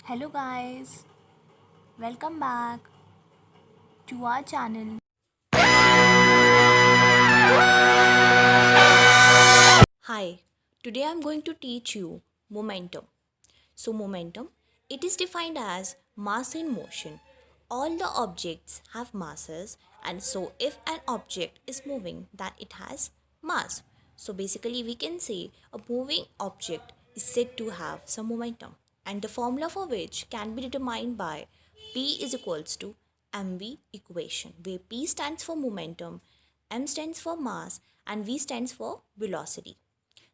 Hello guys, welcome back to our channel. Hi, today I'm going to teach you momentum. So momentum, it is defined as mass in motion. All the objects have masses, and so if an object is moving, then it has mass. So basically we can say a moving object is said to have some momentum, and the formula for which can be determined by P is equals to mv equation, where P stands for momentum, m stands for mass, and v stands for velocity.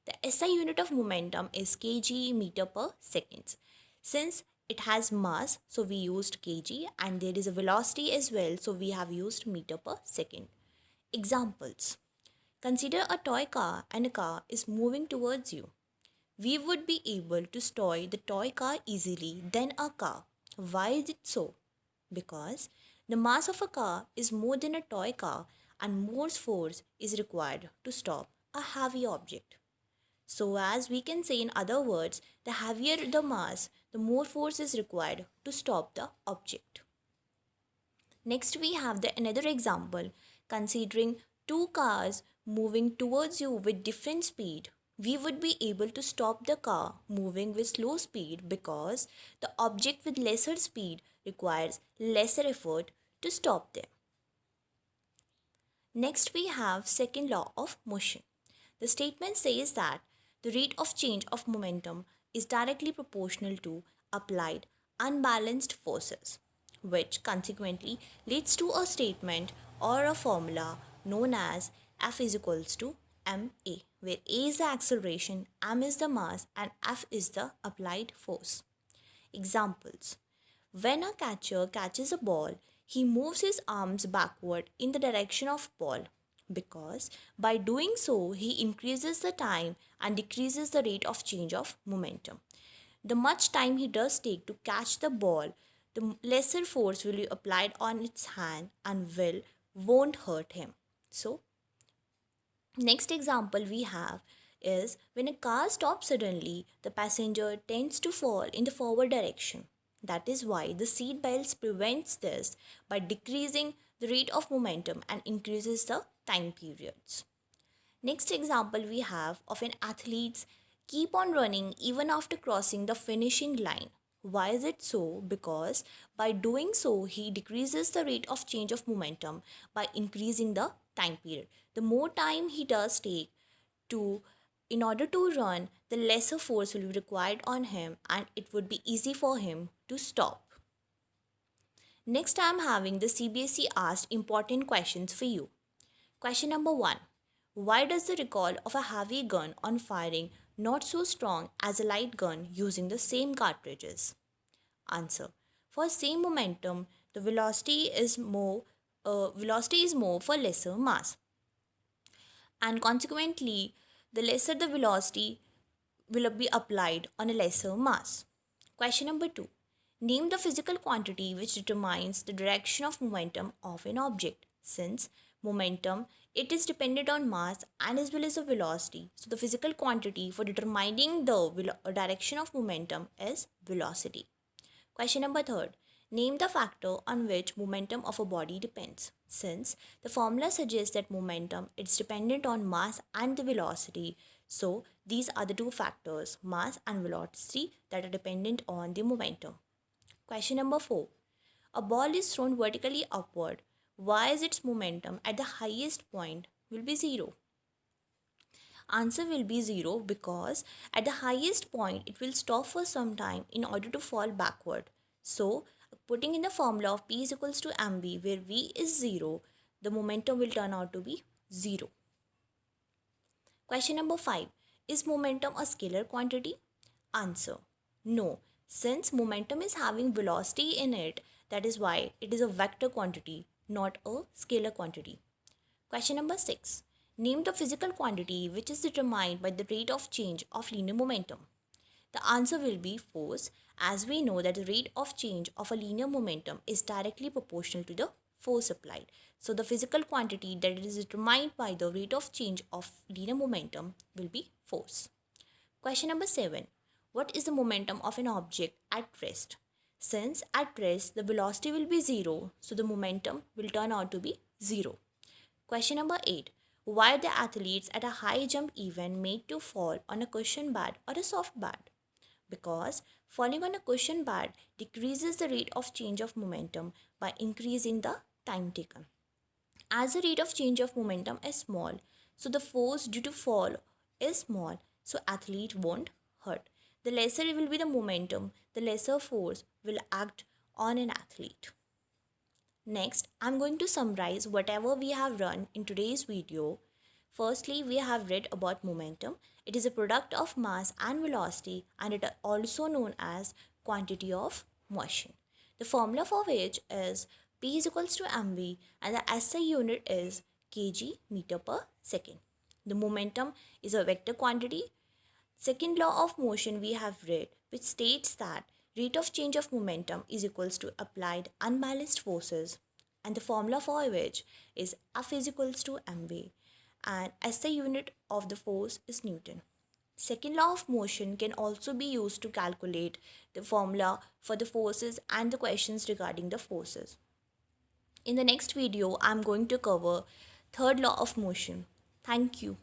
The SI unit of momentum is kg meter per second. Since it has mass, so we used kg, and there is a velocity as well, so we have used meter per second. Examples. Consider a toy car and a car is moving towards you. We would be able to toy the toy car easily than a car. Why is it so? Because the mass of a car is more than a toy car, and more force is required to stop a heavy object. So, as we can say in other words, the heavier the mass, the more force is required to stop the object. Next, we have the another example. Considering two cars moving towards you with different speed, we would be able to stop the car moving with slow speed because the object with lesser speed requires lesser effort to stop them. Next, we have second law of motion. The statement says that the rate of change of momentum is directly proportional to applied unbalanced forces, which consequently leads to a statement or a formula known as F is equals to ma, where a is the acceleration, m is the mass, and F is the applied force. Examples. When a catcher catches a ball, he moves his arms backward in the direction of ball because by doing so he increases the time and decreases the rate of change of momentum. The much time he does take to catch the ball, the lesser force will be applied on its hand and won't hurt him. So next example we have is when a car stops suddenly, the passenger tends to fall in the forward direction. That is why the seat belts prevents this by decreasing the rate of momentum and increases the time periods. Next example we have of an athletes keep on running even after crossing the finishing line. Why is it so? Because by doing so, he decreases the rate of change of momentum by increasing the time period. The more time he does take to in order to run, the lesser force will be required on him and it would be easy for him to stop. Next, I am having the CBSE asked important questions for you. Question number 1. Why does the recoil of a heavy gun on firing not so strong as a light gun using the same cartridges? Answer. For same momentum, the velocity is more for lesser mass, and consequently, the lesser the velocity will be applied on a lesser mass. Question number 2. Name the physical quantity which determines the direction of momentum of an object. Since momentum, it is dependent on mass and as well as the velocity. So the physical quantity for determining the direction of momentum is velocity. Question number 3. Name the factor on which momentum of a body depends. Since the formula suggests that momentum is dependent on mass and the velocity, so these are the two factors, mass and velocity, that are dependent on the momentum. Question number 4. A ball is thrown vertically upward. Why is its momentum at the highest point will be 0? Answer will be 0 because at the highest point it will stop for some time in order to fall backward. So putting in the formula of P is equals to mv, where V is 0, the momentum will turn out to be 0. Question number 5. Is momentum a scalar quantity? Answer. No. Since momentum is having velocity in it, that is why it is a vector quantity, not a scalar quantity. Question number 6. Name the physical quantity which is determined by the rate of change of linear momentum. The answer will be force, as we know that the rate of change of a linear momentum is directly proportional to the force applied. So the physical quantity that is determined by the rate of change of linear momentum will be force. Question number 7. What is the momentum of an object at rest? Since at rest the velocity will be 0, so the momentum will turn out to be 0. Question number 8. Why are the athletes at a high jump event made to fall on a cushion pad or a soft pad? Because falling on a cushion pad decreases the rate of change of momentum by increasing the time taken. As the rate of change of momentum is small, so the force due to fall is small, so athlete won't hurt. The lesser will be the momentum, the lesser force will act on an athlete. Next, I'm going to summarize whatever we have run in today's video. Firstly, we have read about momentum. It is a product of mass and velocity, and it is also known as quantity of motion. The formula for which is P is equals to mv, and the SI unit is kg meter per second. The momentum is a vector quantity. Second law of motion we have read, which states that rate of change of momentum is equals to applied unbalanced forces, and the formula for which is F is equals to mv, and SI unit of the force is Newton. Second law of motion can also be used to calculate the formula for the forces and the questions regarding the forces. In the next video, I'm going to cover third law of motion. Thank you.